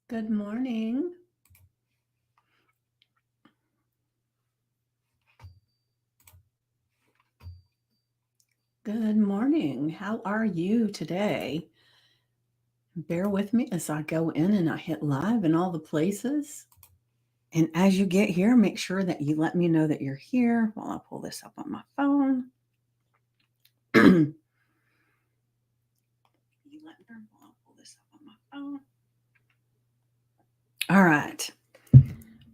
Good morning. Good morning. How are you today? Bear with me as I go in and I hit live in all the places. And as you get here, make sure that you let me know that you're here while I pull this up on my phone. You let me know while I pull this up on my phone. All right.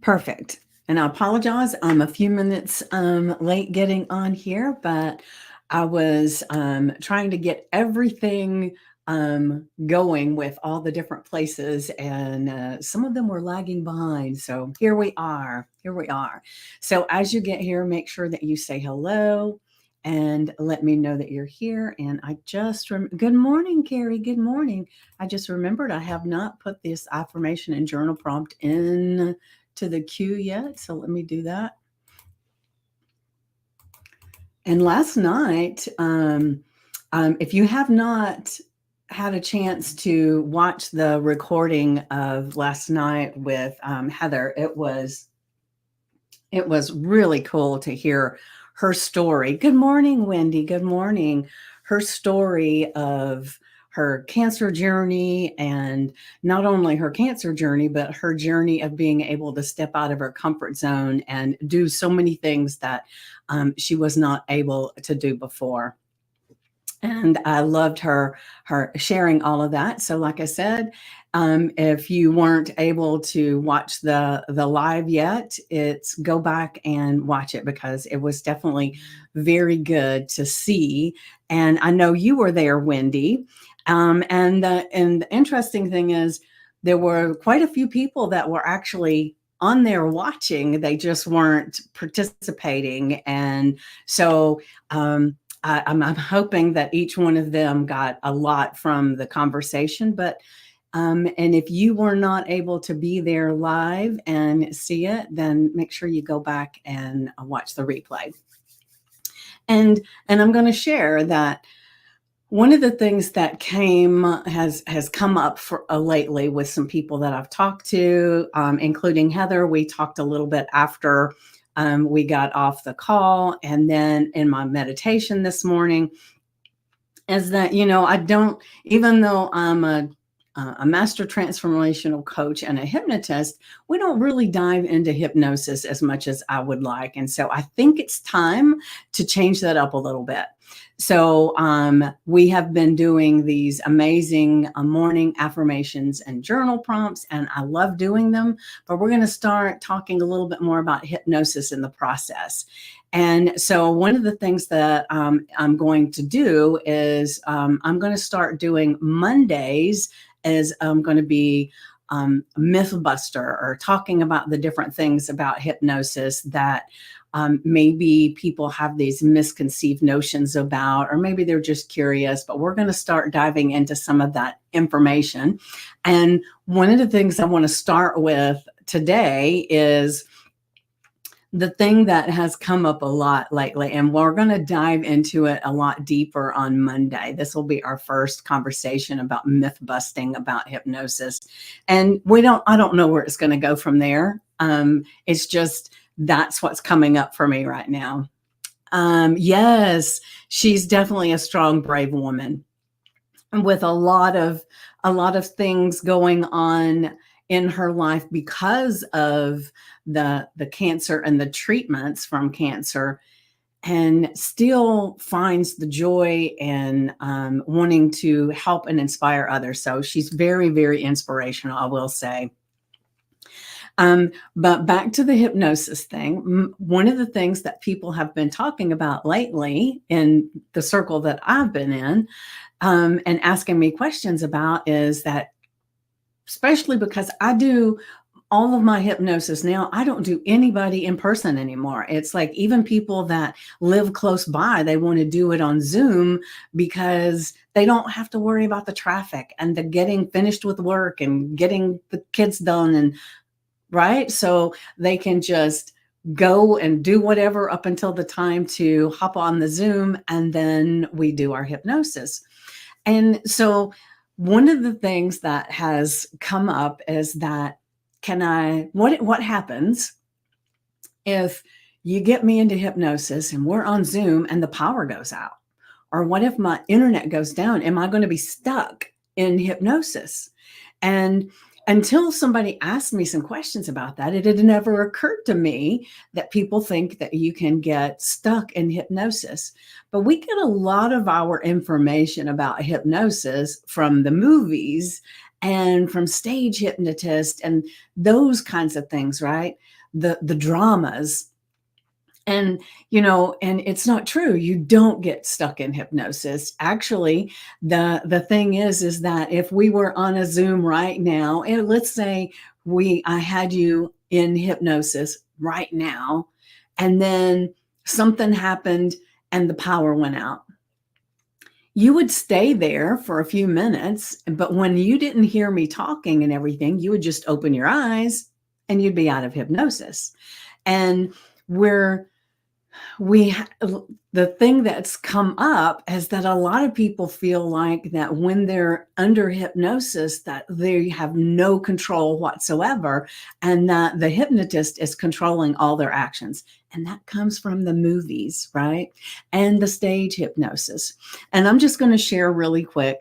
Perfect. And I apologize. I'm a few minutes late getting on here, but I was trying to get everything going with all the different places, and some of them were lagging behind. So here we are. Here we are. So as you get here, make sure that you say hello and let me know that you're here. And I just, good morning, Carrie. Good morning. I just remembered I have not put this affirmation and journal prompt in to the queue yet, so let me do that. And last night, if you have not had a chance to watch the recording of last night with Heather, it was really cool to hear her story. Good morning, Wendy. Good morning. Her story of her cancer journey, and not only her cancer journey, but her journey of being able to step out of her comfort zone and do so many things that she was not able to do before. And I loved her sharing all of that. So, like I said, if you weren't able to watch the live yet, it's go back and watch it, because it was definitely very good to see. And I know you were there, Wendy. And the interesting thing is, there were quite a few people that were actually on there watching. They just weren't participating, and so. I'm hoping that each one of them got a lot from the conversation. But and if you were not able to be there live and see it, then make sure you go back and watch the replay. And I'm going to share that one of the things that has come up for lately with some people that I've talked to, including Heather. We talked a little bit after we got off the call, and then in my meditation this morning, is that, I don't, even though I'm a master transformational coach and a hypnotist, we don't really dive into hypnosis as much as I would like. And so I think it's time to change that up a little bit. So we have been doing these amazing morning affirmations and journal prompts, and I love doing them. But we're going to start talking a little bit more about hypnosis in the process. And so one of the things that I'm going to do is I'm going to start doing Mondays as I'm going to be Mythbuster, or talking about the different things about hypnosis that maybe people have these misconceived notions about, or maybe they're just curious. But we're going to start diving into some of that information. And one of the things I want to start with today is the thing that has come up a lot lately, and we're going to dive into it a lot deeper on Monday. This will be our first conversation about myth busting about hypnosis. And I don't know where it's going to go from there. It's just, that's what's coming up for me right now. Yes, she's definitely a strong, brave woman with a lot of things going on in her life because of the cancer and the treatments from cancer, and still finds the joy in wanting to help and inspire others. So she's very, very inspirational, I will say. But back to the hypnosis thing, one of the things that people have been talking about lately in the circle that I've been in, and asking me questions about, is that, especially because I do all of my hypnosis now, I don't do anybody in person anymore. It's like, even people that live close by, they want to do it on Zoom because they don't have to worry about the traffic and the getting finished with work and getting the kids done, and right. So they can just go and do whatever up until the time to hop on the Zoom, and then we do our hypnosis. And so one of the things that has come up is that what happens if you get me into hypnosis and we're on Zoom and the power goes out? Or what if my internet goes down? Am I going to be stuck in hypnosis? And until somebody asked me some questions about that, it had never occurred to me that people think that you can get stuck in hypnosis. But we get a lot of our information about hypnosis from the movies and from stage hypnotists and those kinds of things, right? The dramas. And, and it's not true. You don't get stuck in hypnosis. Actually, the thing is that if we were on a Zoom right now, and let's say I had you in hypnosis right now, and then something happened and the power went out. You would stay there for a few minutes, but when you didn't hear me talking and everything, you would just open your eyes and you'd be out of hypnosis. And we're the thing that's come up is that a lot of people feel like that when they're under hypnosis that they have no control whatsoever, and that the hypnotist is controlling all their actions. And that comes from the movies, right? And the stage hypnosis. And I'm just going to share really quick.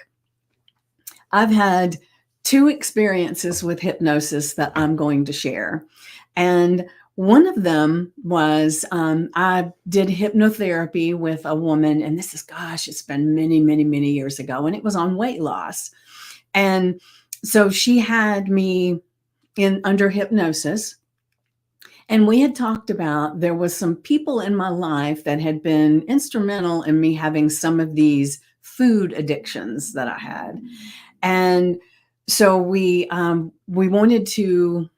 I've had 2 experiences with hypnosis that I'm going to share. And one of them was I did hypnotherapy with a woman, and this is, it's been many, many, many years ago, and it was on weight loss. And so she had me under hypnosis, and we had talked about there was some people in my life that had been instrumental in me having some of these food addictions that I had. And so we wanted to,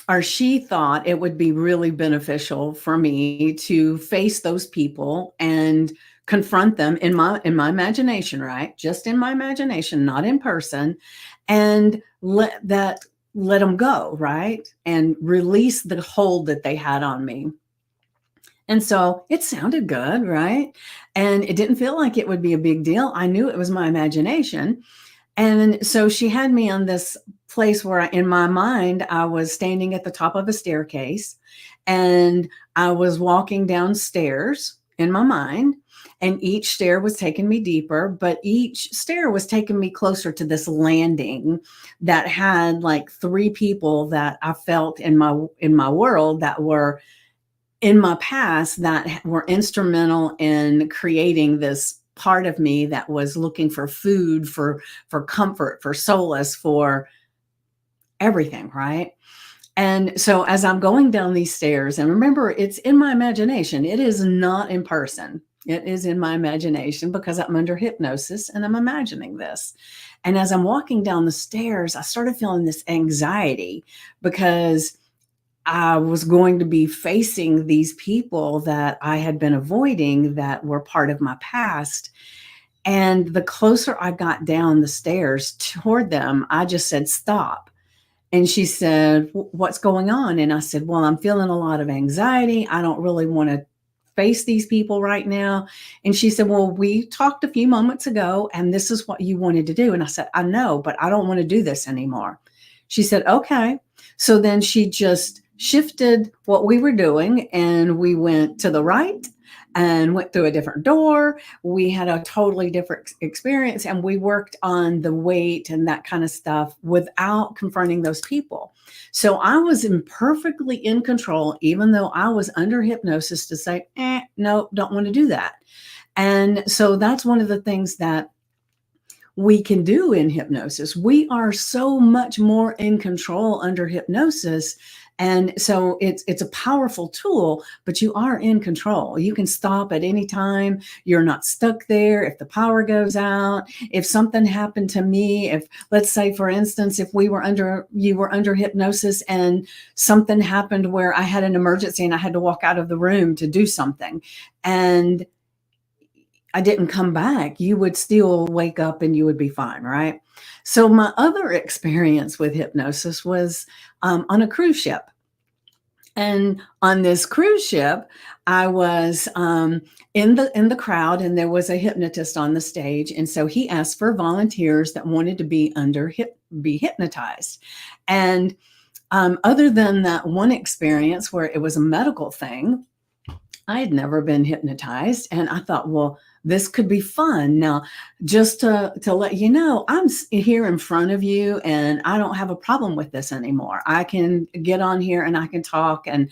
or she thought it would be really beneficial for me to face those people and confront them in my imagination, right? Just in my imagination, not in person, and let them go, right? And release the hold that they had on me. And so it sounded good, right? And it didn't feel like it would be a big deal. I knew it was my imagination. And so she had me on this place where in my mind, I was standing at the top of a staircase and I was walking downstairs in my mind, and each stair was taking me deeper, but each stair was taking me closer to this landing that had like 3 people that I felt in my world that were in my past that were instrumental in creating this part of me that was looking for food, for comfort, for solace, for everything, right? And so as I'm going down these stairs, and remember, it's in my imagination. It is not in person. It is in my imagination because I'm under hypnosis and I'm imagining this. And as I'm walking down the stairs, I started feeling this anxiety because I was going to be facing these people that I had been avoiding that were part of my past. And the closer I got down the stairs toward them, I just said, "Stop." And she said, "What's going on?" And I said, "Well, I'm feeling a lot of anxiety. I don't really want to face these people right now." And she said, "Well, we talked a few moments ago and this is what you wanted to do." And I said, "I know, but I don't want to do this anymore." She said, "Okay." So then she just shifted what we were doing and we went to the right and went through a different door. We had a totally different experience and we worked on the weight and that kind of stuff without confronting those people. So I was perfectly in control, even though I was under hypnosis, to say, no, don't want to do that. And so that's one of the things that we can do in hypnosis. We are so much more in control under hypnosis. And so it's a powerful tool, but you are in control. You can stop at any time. You're not stuck there. If the power goes out, if something happened to me, if let's say, for instance, if you were under hypnosis and something happened where I had an emergency and I had to walk out of the room to do something and I didn't come back, you would still wake up and you would be fine, right? So my other experience with hypnosis was on a cruise ship. And on this cruise ship, I was in the crowd, and there was a hypnotist on the stage, and so he asked for volunteers that wanted to be hypnotized. And other than that one experience where it was a medical thing, I had never been hypnotized, and I thought, well, this could be fun. Now, just to let you know, I'm here in front of you, and I don't have a problem with this anymore. I can get on here and I can talk and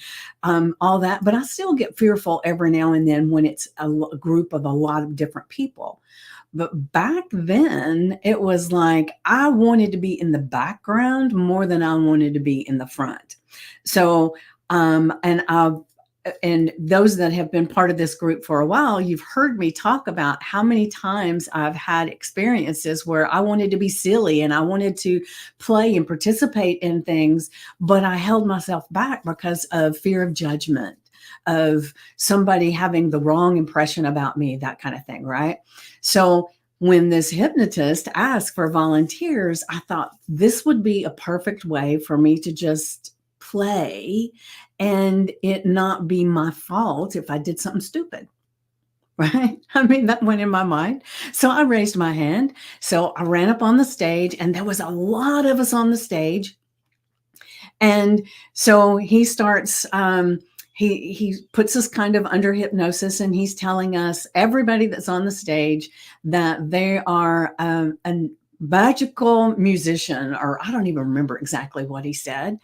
all that, but I still get fearful every now and then when it's a group of a lot of different people. But back then, it was like I wanted to be in the background more than I wanted to be in the front. So, and those that have been part of this group for a while, you've heard me talk about how many times I've had experiences where I wanted to be silly and I wanted to play and participate in things, but I held myself back because of fear of judgment, of somebody having the wrong impression about me, that kind of thing, right? So when this hypnotist asked for volunteers, I thought this would be a perfect way for me to just play and it not be my fault if I did something stupid. Right? I mean, that went in my mind. So I raised my hand. So I ran up on the stage, and there was a lot of us on the stage. And so he starts, he puts us kind of under hypnosis, and he's telling us, everybody that's on the stage, that they are a magical musician, or I don't even remember exactly what he said.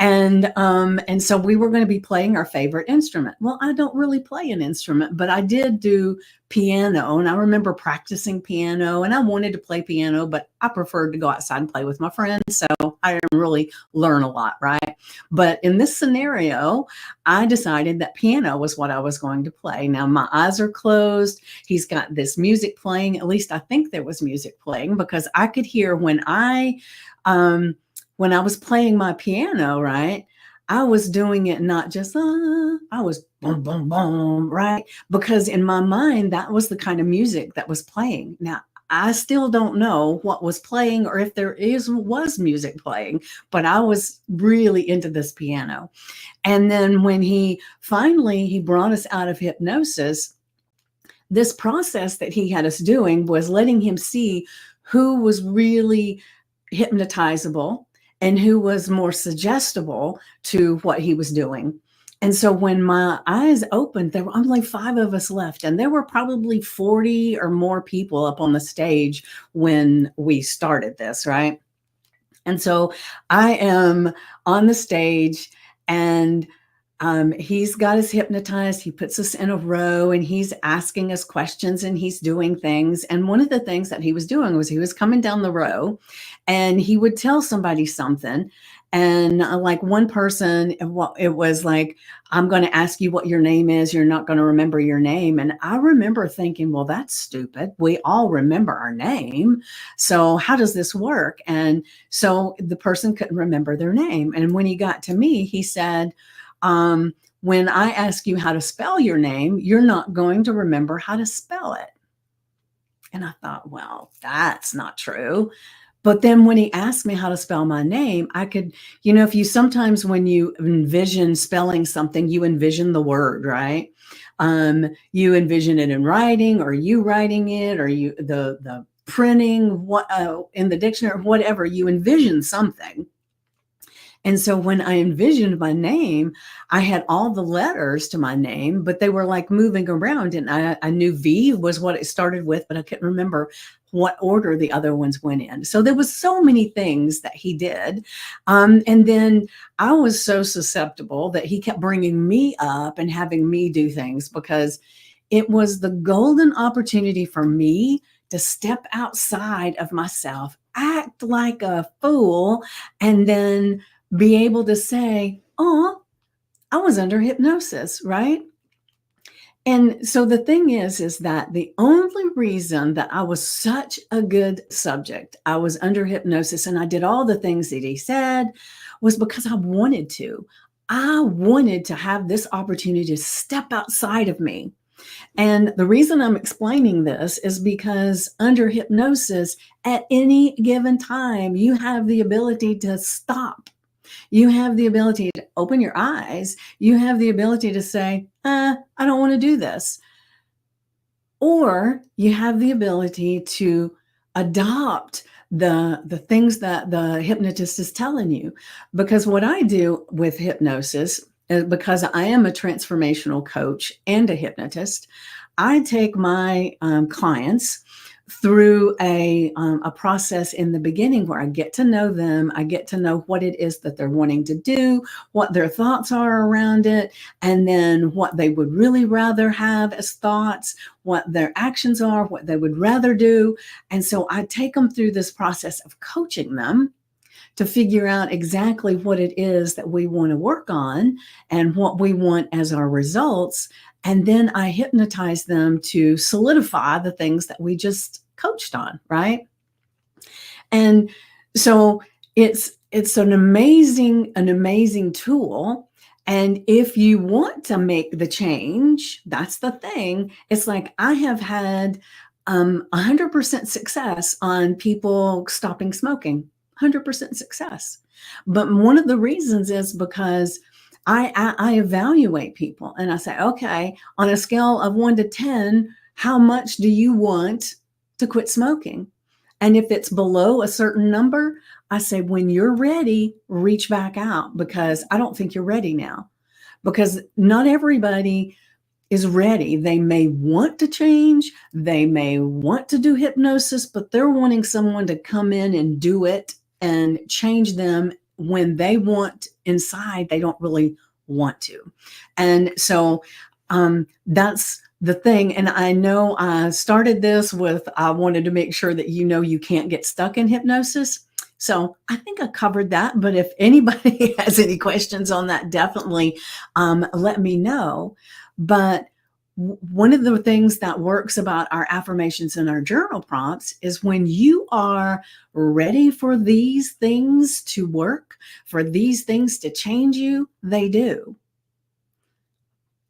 And so we were going to be playing our favorite instrument. Well, I don't really play an instrument, but I did do piano, and I remember practicing piano, and I wanted to play piano, but I preferred to go outside and play with my friends. So I didn't really learn a lot, right? But in this scenario, I decided that piano was what I was going to play. Now my eyes are closed. He's got this music playing. At least I think there was music playing, because I could hear when I was playing my piano, right, I was doing it not just, I was boom, boom, boom, right? Because in my mind, that was the kind of music that was playing. Now, I still don't know what was playing or if was music playing, but I was really into this piano. And then when he brought us out of hypnosis, this process that he had us doing was letting him see who was really hypnotizable and who was more suggestible to what he was doing. And so when my eyes opened, there were only 5 of us left, and there were probably 40 or more people up on the stage when we started this, right? And so I am on the stage, and he's got us hypnotized. He puts us in a row, and he's asking us questions, and he's doing things. And one of the things that he was doing was he was coming down the row, and he would tell somebody something. And like one person, it was like, I'm going to ask you what your name is. You're not going to remember your name. And I remember thinking, well, that's stupid. We all remember our name. So how does this work? And so the person couldn't remember their name. And when he got to me, he said, when I ask you how to spell your name, you're not going to remember how to spell it. And I thought, well, that's not true. But then when he asked me how to spell my name, I could, if you sometimes when you envision spelling something, you envision the word, right? You envision it in writing, or you writing it, or the printing in the dictionary, whatever, you envision something. And so when I envisioned my name, I had all the letters to my name, but they were like moving around. And I knew V was what it started with, but I couldn't remember what order the other ones went in. So there was so many things that he did. And then I was so susceptible that he kept bringing me up and having me do things, because it was the golden opportunity for me to step outside of myself, act like a fool, and then be able to say, oh, I was under hypnosis, right? And so the thing is that the only reason that I was such a good subject, I was under hypnosis and I did all the things that he said, was because I wanted to. I wanted to have this opportunity to step outside of me. And the reason I'm explaining this is because under hypnosis, at any given time, you have the ability to stop. You have the ability to open your eyes. You have the ability to say, I don't want to do this. Or you have the ability to adopt the things that the hypnotist is telling you. Because what I do with hypnosis, because I am a transformational coach and a hypnotist, I take my clients through a process in the beginning where I get to know them. I get to know what it is that they're wanting to do, what their thoughts are around it, and then what they would really rather have as thoughts, what their actions are, what they would rather do. And so I take them through this process of coaching them to figure out exactly what it is that we want to work on and what we want as our results. And then I hypnotize them to solidify the things that we just coached on, right? And so it's an amazing tool. And if you want to make the change, that's the thing. It's like I have had 100% success on people stopping smoking, 100% success. But one of the reasons is because I evaluate people and I say, okay, on a scale of 1 to 10, how much do you want to quit smoking? And if it's below a certain number, I say, when you're ready, reach back out because I don't think you're ready now. Because not everybody is ready. They may want to change, they may want to do hypnosis, but they're wanting someone to come in and do it and change them when they want inside, they don't really want to. And so that's the thing. And I know I started this with, I wanted to make sure that you can't get stuck in hypnosis. So I think I covered that. But if anybody has any questions on that, definitely let me know. But one of the things that works about our affirmations and our journal prompts is when you are ready for these things to work, for these things to change you, they do.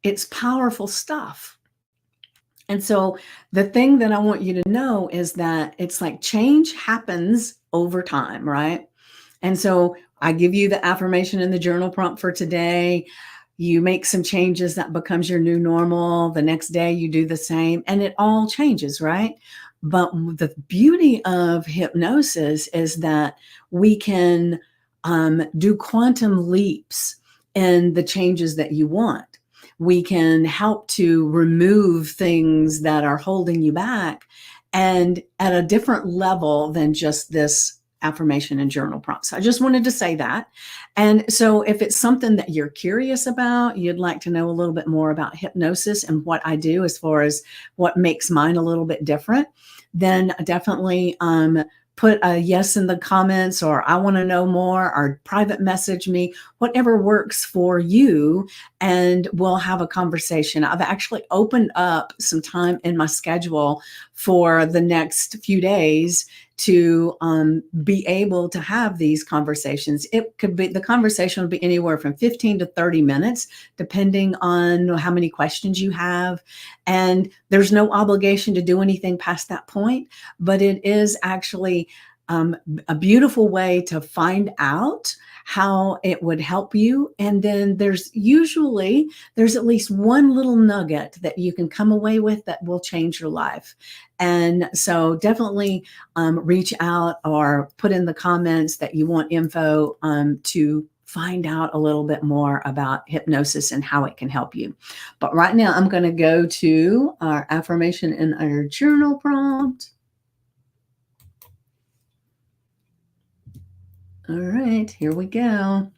It's powerful stuff. And so the thing that I want you to know is that it's like change happens over time, right? And so I give you the affirmation and the journal prompt for today. You make some changes, that becomes your new normal. The next day you do the same and it all changes, right? But the beauty of hypnosis is that we can do quantum leaps in the changes that you want. We can help to remove things that are holding you back and at a different level than just this affirmation and journal prompt. So I just wanted to say that. And so if it's something that you're curious about, you'd like to know a little bit more about hypnosis and what I do as far as what makes mine a little bit different, then definitely put a yes in the comments, or I want to know more, or private message me, whatever works for you, and we'll have a conversation. I've actually opened up some time in my schedule for the next few days to be able to have these conversations. It could be, the conversation will be anywhere from 15 to 30 minutes, depending on how many questions you have. And there's no obligation to do anything past that point, but it is actually a beautiful way to find out how it would help you. And then there's at least one little nugget that you can come away with that will change your life. And so definitely reach out or put in the comments that you want info to find out a little bit more about hypnosis and how it can help you. But right now I'm going to go to our affirmation and our journal prompt. All right, here we go.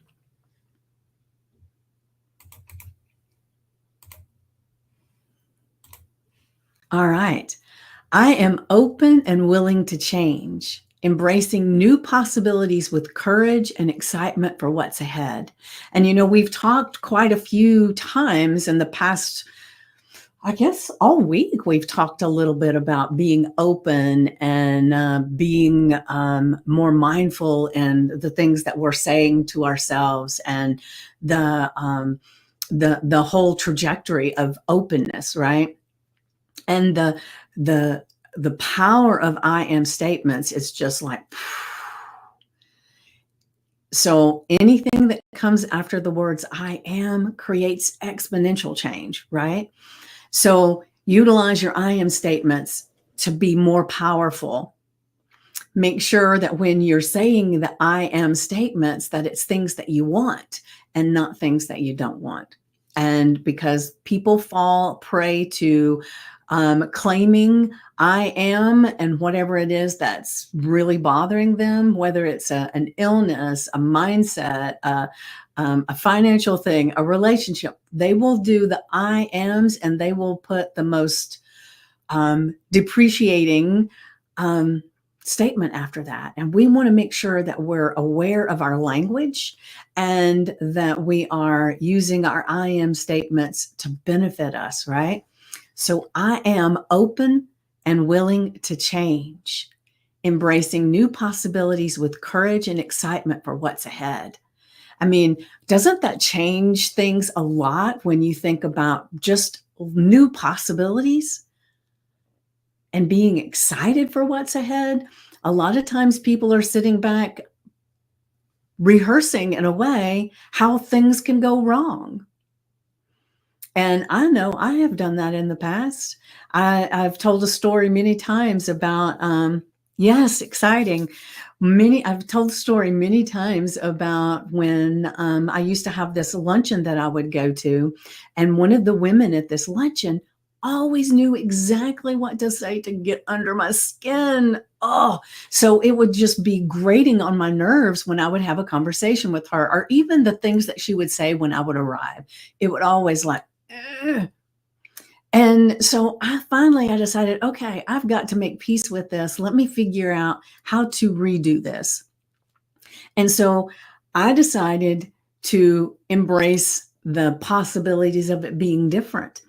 All right. I am open and willing to change, embracing new possibilities with courage and excitement for what's ahead. And we've talked quite a few times in the past, I guess all week, we've talked a little bit about being open and being more mindful in the things that we're saying to ourselves, and the whole trajectory of openness, right? And the power of I am statements is just like So anything that comes after the words I am creates exponential change, right? So utilize your I am statements to be more powerful. Make sure that when you're saying the I am statements, that it's things that you want and not things that you don't want. And because people fall prey to claiming I am and whatever it is that's really bothering them, whether it's an illness, a mindset, a financial thing, a relationship, they will do the I ams and they will put the most depreciating statement after that. And we want to make sure that we're aware of our language and that we are using our I am statements to benefit us, right? So I am open and willing to change, embracing new possibilities with courage and excitement for what's ahead. I mean, doesn't that change things a lot when you think about just new possibilities and being excited for what's ahead? A lot of times people are sitting back rehearsing in a way how things can go wrong. And I know I have done that in the past. I've told a story many times about, yes, exciting. I've told the story many times about when I used to have this luncheon that I would go to, and one of the women at this luncheon always knew exactly what to say to get under my skin. Oh, so it would just be grating on my nerves when I would have a conversation with her, or even the things that she would say when I would arrive. It would always like, ugh. And so I decided, okay, I've got to make peace with this. Let me figure out how to redo this. And so I decided to embrace the possibilities of it being different.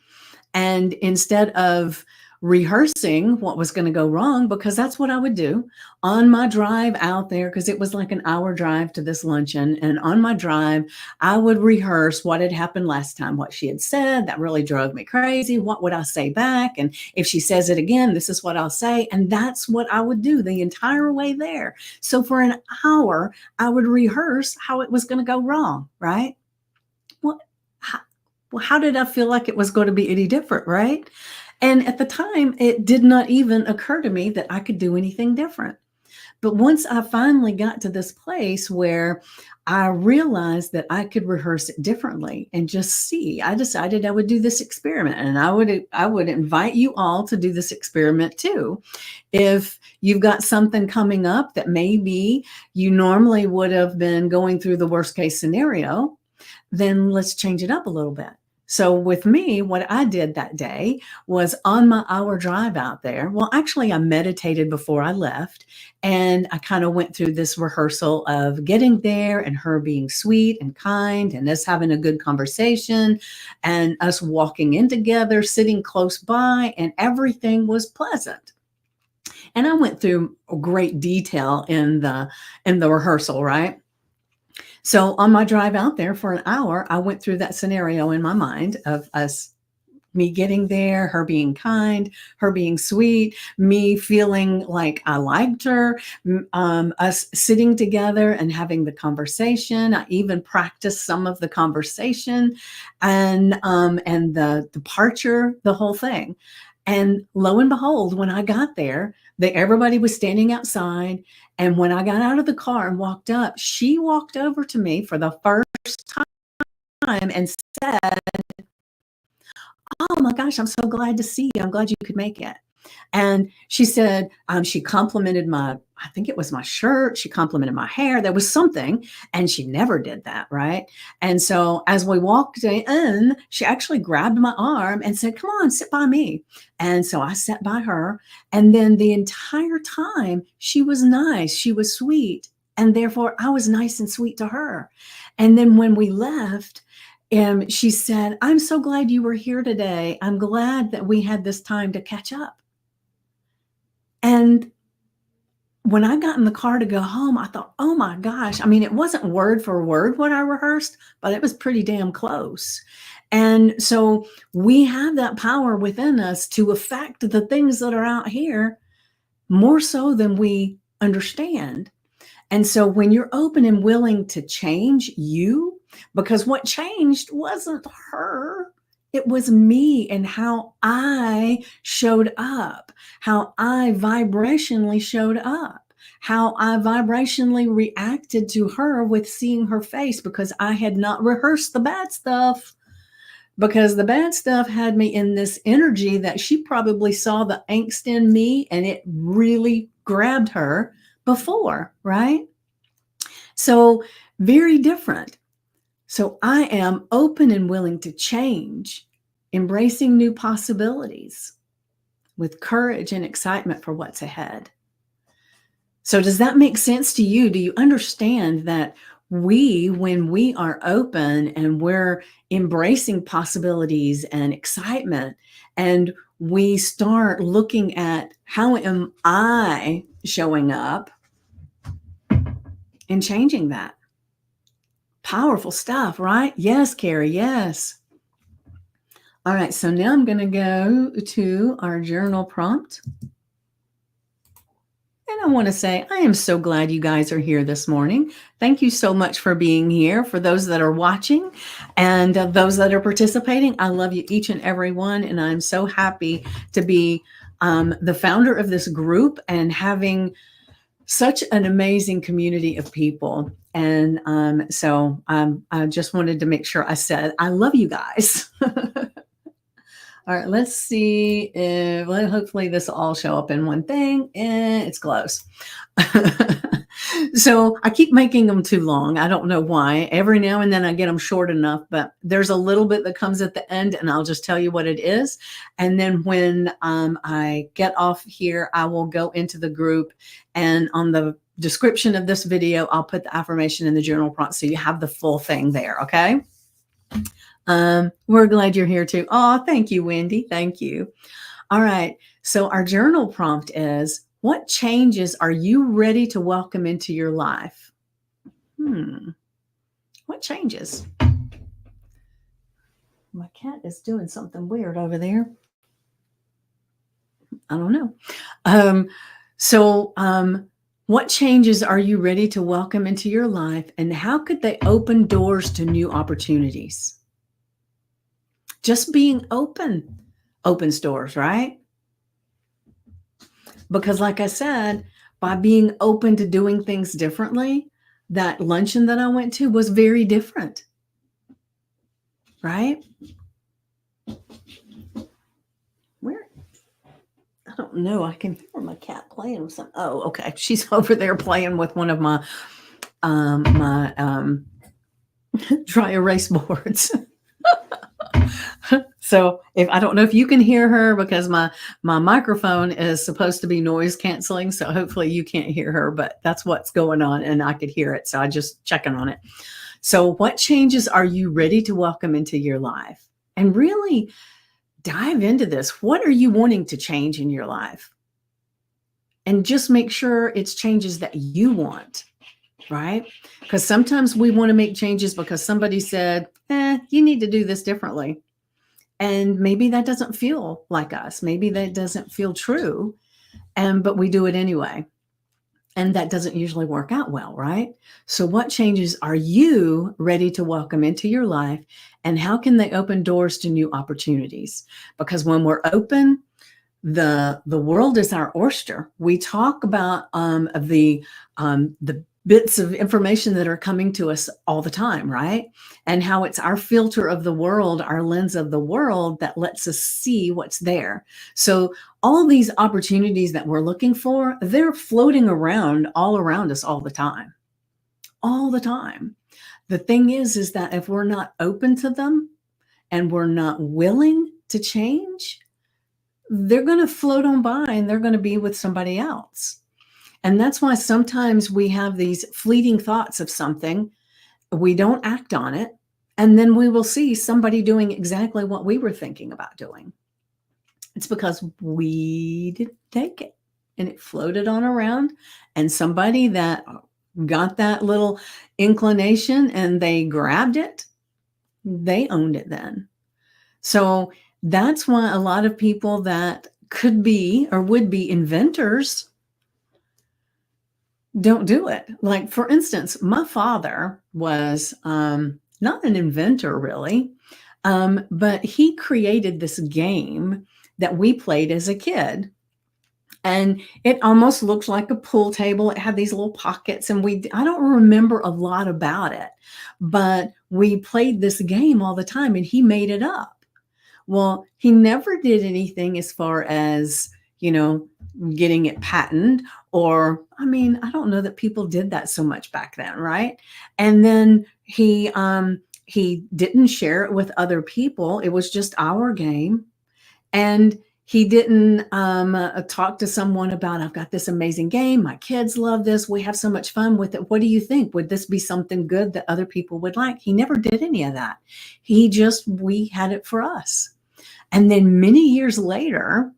And instead of rehearsing what was going to go wrong, because that's what I would do on my drive out there, because it was like an hour drive to this luncheon. And on my drive, I would rehearse what had happened last time, what she had said. That really drove me crazy. What would I say back? And if she says it again, this is what I'll say. And that's what I would do the entire way there. So for an hour, I would rehearse how it was going to go wrong, right? What? Well, how did I feel like it was going to be any different, right? And at the time, it did not even occur to me that I could do anything different. But once I finally got to this place where I realized that I could rehearse it differently and just see, I decided I would do this experiment, and I would invite you all to do this experiment too. If you've got something coming up that maybe you normally would have been going through the worst case scenario, then let's change it up a little bit. So with me, what I did that day was on my hour drive out there. Well, actually, I meditated before I left, and I kind of went through this rehearsal of getting there and her being sweet and kind and us having a good conversation and us walking in together, sitting close by, and everything was pleasant. And I went through great detail in the rehearsal, right? So on my drive out there for an hour, I went through that scenario in my mind of me getting there, her being kind, her being sweet, me feeling like I liked her, us sitting together and having the conversation. I even practiced some of the conversation and the departure, the whole thing. And lo and behold, when I got there, everybody was standing outside. And when I got out of the car and walked up, she walked over to me for the first time and said, "Oh my gosh, I'm so glad to see you. I'm glad you could make it." And she said, she complimented I think it was my shirt. She complimented my hair. There was something, and she never did that, right? And so as we walked in, she actually grabbed my arm and said, "Come on, sit by me." And so I sat by her. And then the entire time, she was nice. She was sweet. And therefore, I was nice and sweet to her. And then when we left, and she said, "I'm so glad you were here today. I'm glad that we had this time to catch up." And when I got in the car to go home, I thought, oh my gosh. I mean, it wasn't word for word what I rehearsed, but it was pretty damn close. And so we have that power within us to affect the things that are out here more so than we understand. And so when you're open and willing to change you, because what changed wasn't her, it was me and how I showed up, how I vibrationally showed up, how I vibrationally reacted to her with seeing her face because I had not rehearsed the bad stuff. Because the bad stuff had me in this energy that she probably saw the angst in me and it really grabbed her before, right? So, very different. So, I am open and willing to change, embracing new possibilities with courage and excitement for what's ahead. So, does that make sense to you? Do you understand that when we are open and we're embracing possibilities and excitement, and we start looking at how am I showing up and changing that? Powerful stuff, right? Yes, Carrie, yes. All right, so now I'm going to go to our journal prompt. And I want to say, I am so glad you guys are here this morning. Thank you so much for being here. For those that are watching and those that are participating, I love you each and every one. And I'm so happy to be the founder of this group and having such an amazing community of people. And so I just wanted to make sure I said, I love you guys. All right, let's see if hopefully this will all show up in one thing. It's close. So I keep making them too long. I don't know why. Every now and then I get them short enough, but there's a little bit that comes at the end and I'll just tell you what it is. And then when I get off here, I will go into the group, and on the description of this video, I'll put the affirmation and the journal prompt so you have the full thing there, okay? We're glad you're here too. Oh, thank you, Wendy. Thank you. All right. So our journal prompt is, what changes are you ready to welcome into your life? What changes? My cat is doing something weird over there. I don't know. What changes are you ready to welcome into your life, and how could they open doors to new opportunities? Just being open opens doors, right? Because like I said, by being open to doing things differently, that luncheon that I went to was very different, right? Where? I don't know. I can hear my cat playing with something. Oh, okay. She's over there playing with one of my dry erase boards. So if I don't know if you can hear her, because my microphone is supposed to be noise canceling. So hopefully you can't hear her, but that's what's going on and I could hear it. So I just checking on it. So what changes are you ready to welcome into your life? And really dive into this. What are you wanting to change in your life? And just make sure it's changes that you want, right? Because sometimes we want to make changes because somebody said, you need to do this differently. And maybe that doesn't feel like us. Maybe that doesn't feel true. But we do it anyway. And that doesn't usually work out well, right? So what changes are you ready to welcome into your life? And how can they open doors to new opportunities? Because when we're open, the world is our oyster. We talk about the bits of information that are coming to us all the time, right? And how it's our filter of the world, our lens of the world that lets us see what's there. So all these opportunities that we're looking for, they're floating around all around us all the time. All the time. The thing is that if we're not open to them and we're not willing to change, they're going to float on by and they're going to be with somebody else. And that's why sometimes we have these fleeting thoughts of something, we don't act on it, and then we will see somebody doing exactly what we were thinking about doing. It's because we didn't take it and it floated on around, and somebody that got that little inclination and they grabbed it, they owned it then. So that's why a lot of people that could be or would be inventors don't do it. Like, for instance, my father was not an inventor really, but he created this game that we played as a kid. And it almost looked like a pool table. It had these little pockets, and I don't remember a lot about it, but we played this game all the time, and he made it up. Well, he never did anything as far as, you know, getting it patented, or, I mean, I don't know that people did that so much back then, right? And then he didn't share it with other people. It was just our game. And he didn't talk to someone about, I've got this amazing game. My kids love this. We have so much fun with it. What do you think? Would this be something good that other people would like? He never did any of that. We had it for us. And then many years later,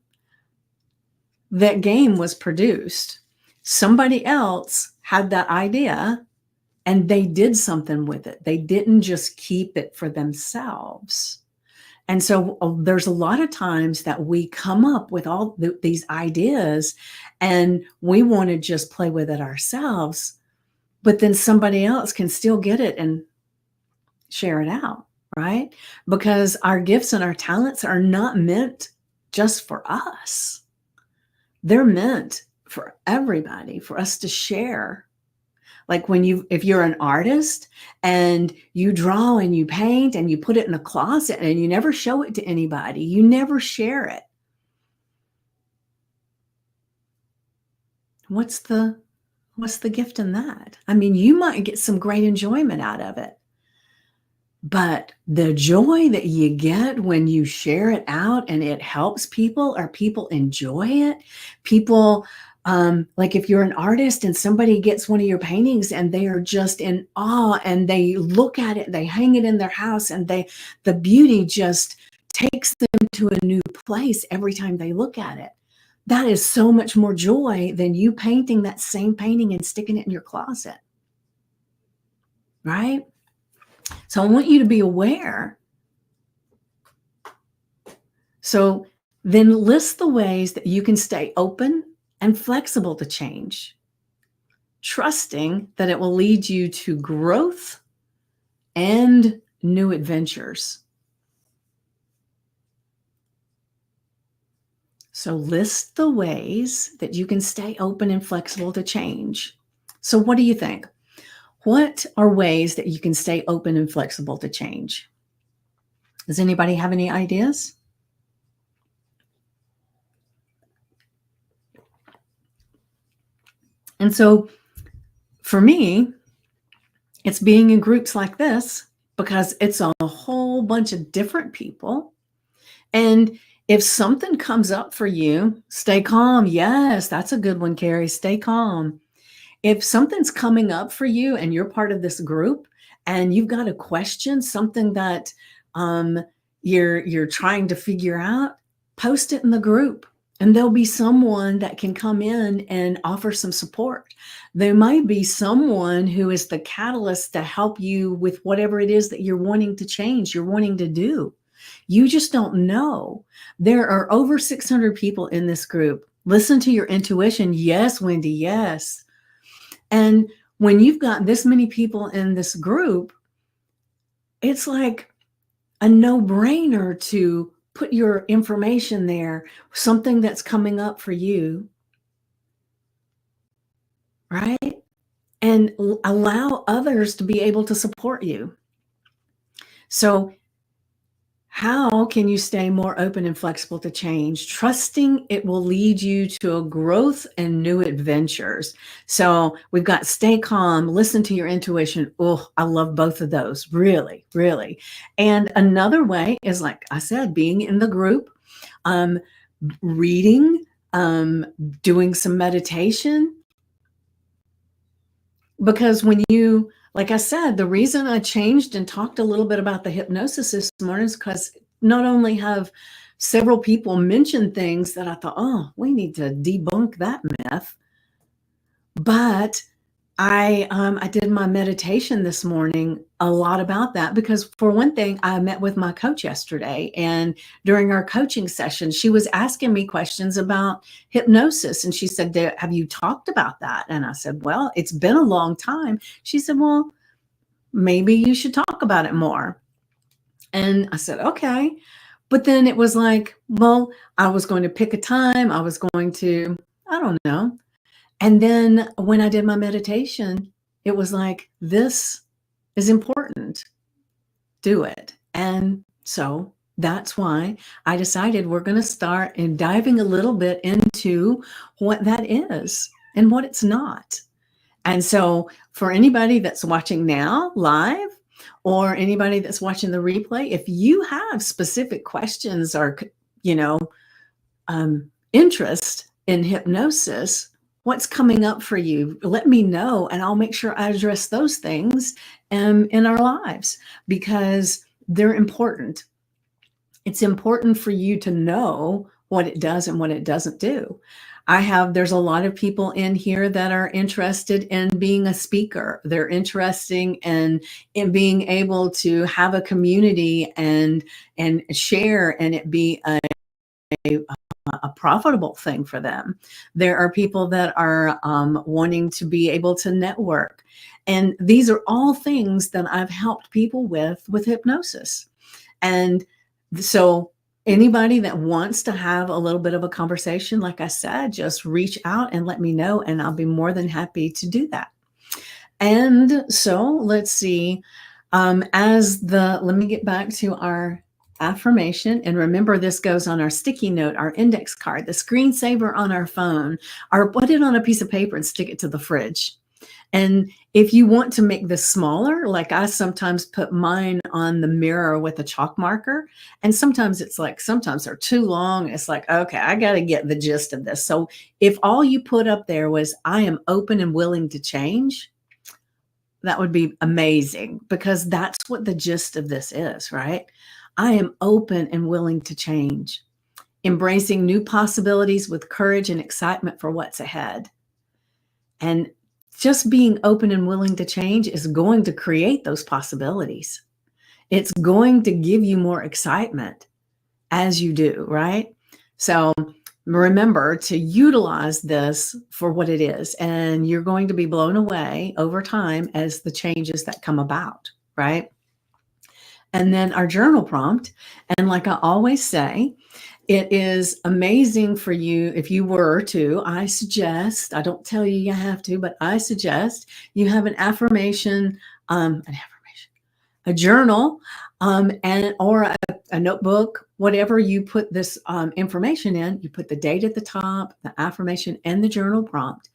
that game was produced. Somebody else had that idea and they did something with it. They didn't just keep it for themselves. And so there's a lot of times that we come up with all these ideas and we want to just play with it ourselves, but then somebody else can still get it and share it out, right? Because our gifts and our talents are not meant just for us. They're meant for everybody, for us to share. Like if you're an artist and you draw and you paint and you put it in a closet and you never show it to anybody, you never share it. What's the gift in that? I mean, you might get some great enjoyment out of it, but the joy that you get when you share it out and it helps people, or people enjoy it, people, like if you're an artist and somebody gets one of your paintings and they are just in awe and they look at it, they hang it in their house, and the beauty just takes them to a new place every time they look at it. That is so much more joy than you painting that same painting and sticking it in your closet, right? So I want you to be aware. So then list the ways that you can stay open and flexible to change, trusting that it will lead you to growth and new adventures. So list the ways that you can stay open and flexible to change. So what do you think? What are ways that you can stay open and flexible to change? Does anybody have any ideas? And so for me, it's being in groups like this, because it's a whole bunch of different people. And if something comes up for you, stay calm. Yes, that's a good one, Carrie. Stay calm. If something's coming up for you and you're part of this group and you've got a question, something that you're trying to figure out, post it in the group. And there'll be someone that can come in and offer some support. There might be someone who is the catalyst to help you with whatever it is that you're wanting to change, you're wanting to do. You just don't know. There are over 600 people in this group. Listen to your intuition. Yes, Wendy, yes. And when you've got this many people in this group, it's like a no-brainer to put your information there, something that's coming up for you, right? And allow others to be able to support you. So how can you stay more open and flexible to change? Trusting it will lead you to a growth and new adventures. So we've got stay calm, listen to your intuition. Oh, I love both of those. Really, really. And another way is, like I said, being in the group, reading, doing some meditation. Because like I said, the reason I changed and talked a little bit about the hypnosis this morning is because not only have several people mentioned things that I thought, oh, we need to debunk that myth, but I did my meditation this morning a lot about that because for one thing, I met with my coach yesterday, and during our coaching session, she was asking me questions about hypnosis, and she said, "Have you talked about that?" And I said, "Well, it's been a long time." She said, "Well, maybe you should talk about it more." And I said, "Okay." But then it was like, well, I was going to pick a time. I was going to, I don't know. And then when I did my meditation, it was like, this is important. Do it. And so that's why I decided we're going to start in diving a little bit into what that is and what it's not. And so for anybody that's watching now live or anybody that's watching the replay, if you have specific questions or, you know, interest in hypnosis, what's coming up for you? Let me know, and I'll make sure I address those things in our lives because they're important. It's important for you to know what it does and what it doesn't do. There's a lot of people in here that are interested in being a speaker. They're interested in being able to have a community and share and it be a profitable thing for them. There are people that are wanting to be able to network. And these are all things that I've helped people with hypnosis. And so anybody that wants to have a little bit of a conversation, like I said, just reach out and let me know, and I'll be more than happy to do that. And so let's see. Let me get back to our affirmation. And remember, this goes on our sticky note, our index card, the screensaver on our phone, or put it on a piece of paper and stick it to the fridge. And if you want to make this smaller, like I sometimes put mine on the mirror with a chalk marker, and sometimes they're too long. It's like, okay, I got to get the gist of this. So if all you put up there was, I am open and willing to change, that would be amazing because that's what the gist of this is, right? I am open and willing to change, embracing new possibilities with courage and excitement for what's ahead. And just being open and willing to change is going to create those possibilities. It's going to give you more excitement as you do, right? So remember to utilize this for what it is, and you're going to be blown away over time as the changes that come about, right? And then our journal prompt, and like I always say, it is amazing for you if you were to, I suggest, I don't tell you you have to, but I suggest you have an affirmation, a journal, or a notebook, whatever you put this information in. You put the date at the top, the affirmation, and the journal prompt.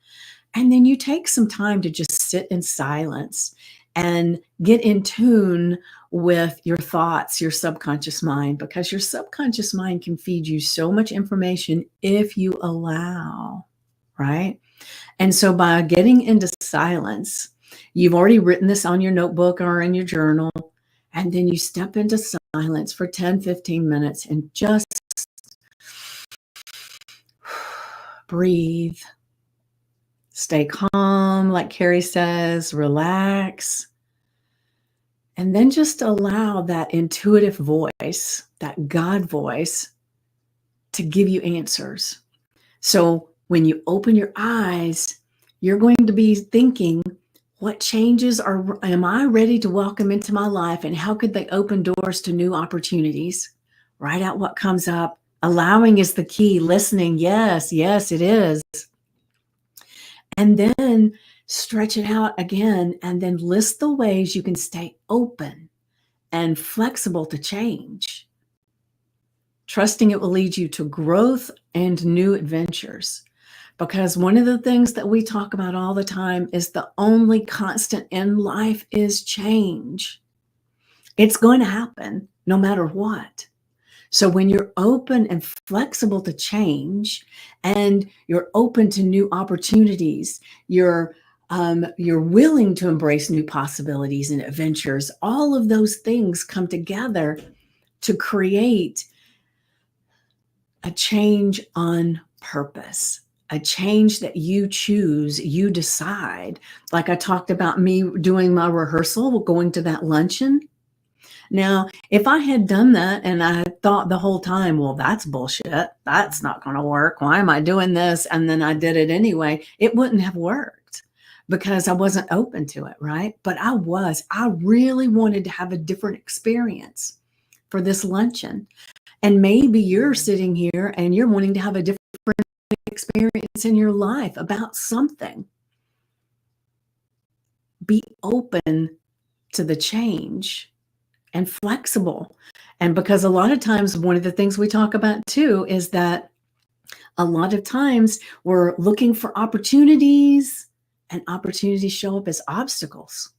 And then you take some time to just sit in silence and get in tune with your thoughts, your subconscious mind, because your subconscious mind can feed you so much information if you allow, right? And so by getting into silence, you've already written this on your notebook or in your journal, and then you step into silence for 10, 15 minutes and just breathe. Stay calm, like Carrie says, relax. And then just allow that intuitive voice, that God voice, to give you answers. So when you open your eyes, you're going to be thinking, what changes am I ready to welcome into my life, and how could they open doors to new opportunities? Write out what comes up. Allowing is the key. Listening, yes, it is. And then stretch it out again, and then list the ways you can stay open and flexible to change, trusting it will lead you to growth and new adventures. Because one of the things that we talk about all the time is the only constant in life is change. It's going to happen no matter what. So when you're open and flexible to change, and you're open to new opportunities, you're willing to embrace new possibilities and adventures, all of those things come together to create a change on purpose. a change that you choose, you decide. Like I talked about me doing my rehearsal, going to that luncheon. Now, if I had done that and I thought the whole time, well, that's bullshit. That's not going to work. Why am I doing this? And then I did it anyway, it wouldn't have worked because I wasn't open to it, right? But I was. I really wanted to have a different experience for this luncheon. And maybe you're sitting here and you're wanting to have a different experience in your life about something. Be open to the change and flexible. And because a lot of times, one of the things we talk about too is that a lot of times we're looking for opportunities and opportunities show up as obstacles.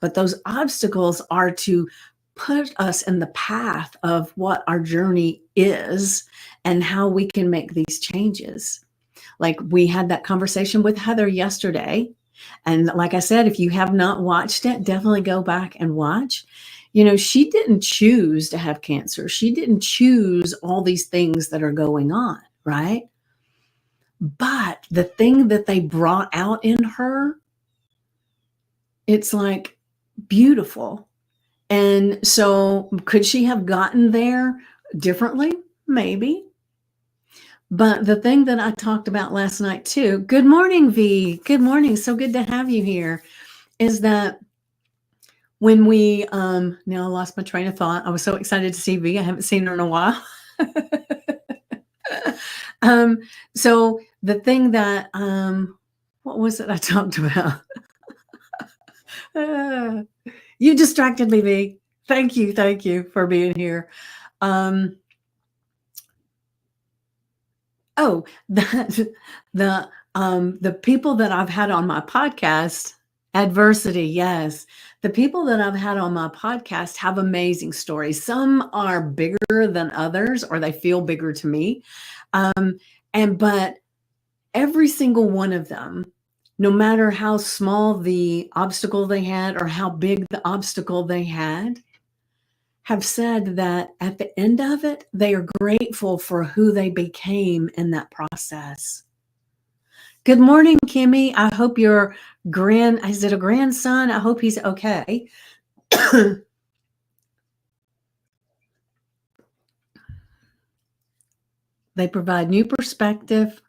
But those obstacles are to put us in the path of what our journey is and how we can make these changes. Like we had that conversation with Heather yesterday. And like I said, if you have not watched it, definitely go back and watch. You know, she didn't choose to have cancer. She didn't choose all these things that are going on, right? But the thing that they brought out in her, it's like beautiful. And so could she have gotten there differently? Maybe. But the thing that I talked about last night too, good morning, V. Good morning. So good to have you here. Is that when we, now I lost my train of thought. I was so excited to see V. I haven't seen her in a while. So the thing that, what was it I talked about? You distracted me, V. Thank you for being here. Oh, that the people that I've had on my podcast, adversity, yes. The people that I've had on my podcast have amazing stories. Some are bigger than others, or they feel bigger to me. But every single one of them, no matter how small the obstacle they had or how big the obstacle they had, have said that at the end of it, they are grateful for who they became in that process. Good morning, Kimmy. I hope your is it a grandson? I hope he's okay. They provide new perspective,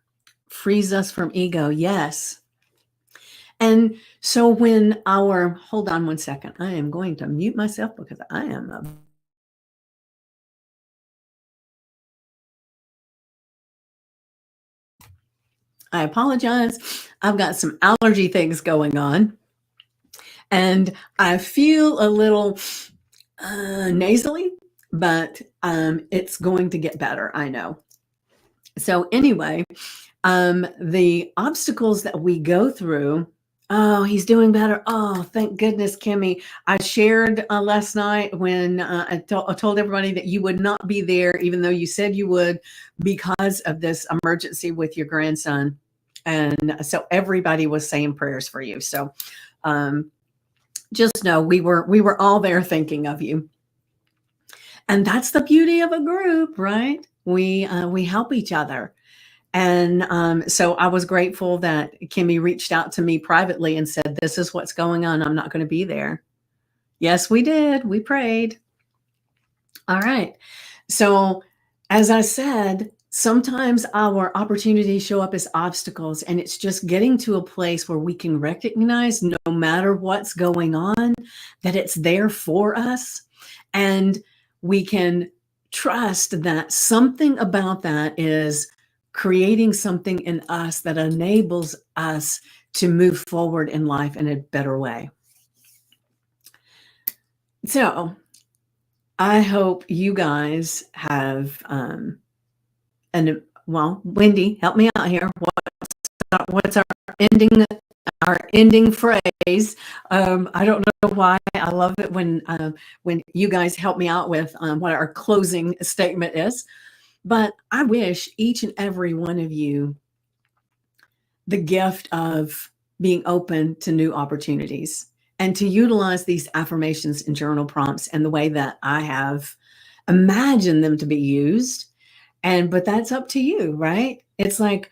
frees us from ego. Yes. And so when hold on one second, I am going to mute myself because I am I apologize. I've got some allergy things going on. And I feel a little nasally, but it's going to get better, I know. So anyway, the obstacles that we go through, oh, he's doing better. Oh, thank goodness, Kimmy. I shared last night when I told everybody that you would not be there, even though you said you would, because of this emergency with your grandson. And so everybody was saying prayers for you. So just know we were all there thinking of you. And that's the beauty of a group, right? We help each other. And so I was grateful that Kimmy reached out to me privately and said, this is what's going on. I'm not going to be there. Yes, we did. We prayed. All right. So as I said, sometimes our opportunities show up as obstacles, and it's just getting to a place where we can recognize, no matter what's going on, that it's there for us. And we can trust that something about that is creating something in us that enables us to move forward in life in a better way. So I hope you guys have, well, Wendy, help me out here. What's our ending phrase? I don't know why. I love it when you guys help me out with what our closing statement is. But I wish each and every one of you the gift of being open to new opportunities and to utilize these affirmations and journal prompts in the way that I have imagined them to be used. But that's up to you, right? It's like,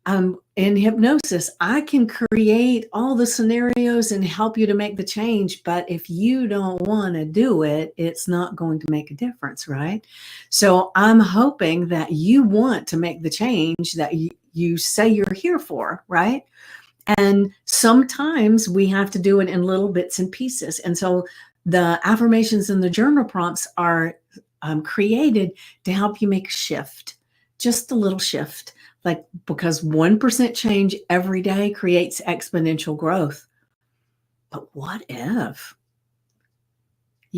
in hypnosis, I can create all the scenarios and help you to make the change. But if you don't want to do it, it's not going to make a difference, right? So I'm hoping that you want to make the change that you say you're here for, right? And sometimes we have to do it in little bits and pieces. And so the affirmations and the journal prompts are created to help you make a shift, just a little shift. Like, because 1% change every day creates exponential growth. But what if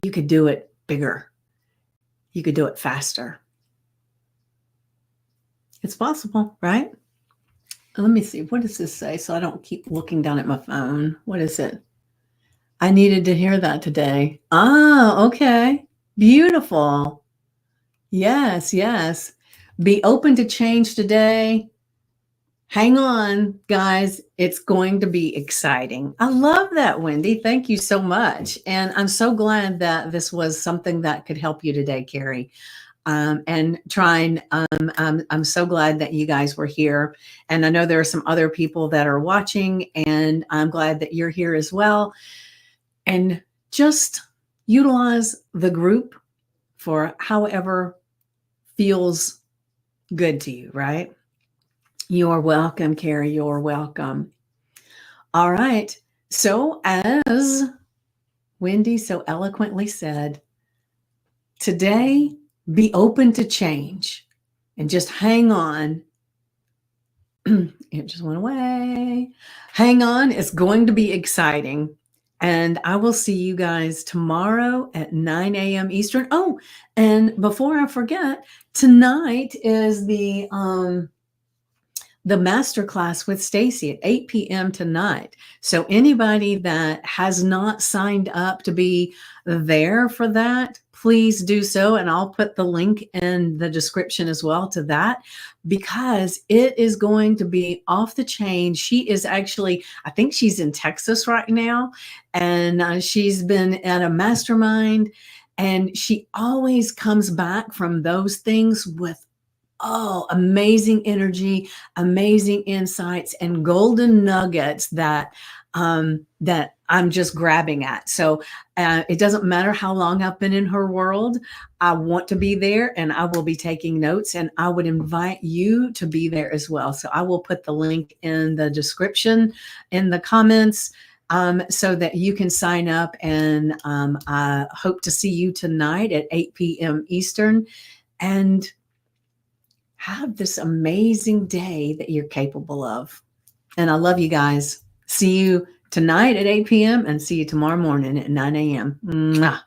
you could do it bigger? You could do it faster. It's possible, right? Let me see. What does this say? So I don't keep looking down at my phone. What is it? I needed to hear that today. Ah, okay. Beautiful. Yes, yes. Be open to change today. Hang on, guys. It's going to be exciting. I love that, Wendy. Thank you so much. And I'm so glad that this was something that could help you today, Carrie. And trying, I'm so glad that you guys were here. And I know there are some other people that are watching, and I'm glad that you're here as well. And just utilize the group for however feels good to you, right? You're welcome, Carrie. You're welcome. All right. So, as Wendy so eloquently said, today, be open to change and just hang on. It just went away. Hang on. It's going to be exciting. And I will see you guys tomorrow at 9 a.m. Eastern. Oh, and before I forget, tonight is the masterclass with Stacy at 8 p.m. tonight. So anybody that has not signed up to be there for that, please do so. And I'll put the link in the description as well to that, because it is going to be off the chain. She is actually, I think she's in Texas right now, and she's been at a mastermind, and she always comes back from those things with amazing energy, amazing insights, and golden nuggets that that I'm just grabbing at. So it doesn't matter how long I've been in her world. I want to be there, and I will be taking notes, and I would invite you to be there as well. So I will put the link in the description, in the comments, so that you can sign up. And I hope to see you tonight at 8 p.m. Eastern. And have this amazing day that you're capable of. And I love you guys. See you tonight at 8 p.m. and see you tomorrow morning at 9 a.m. Mwah.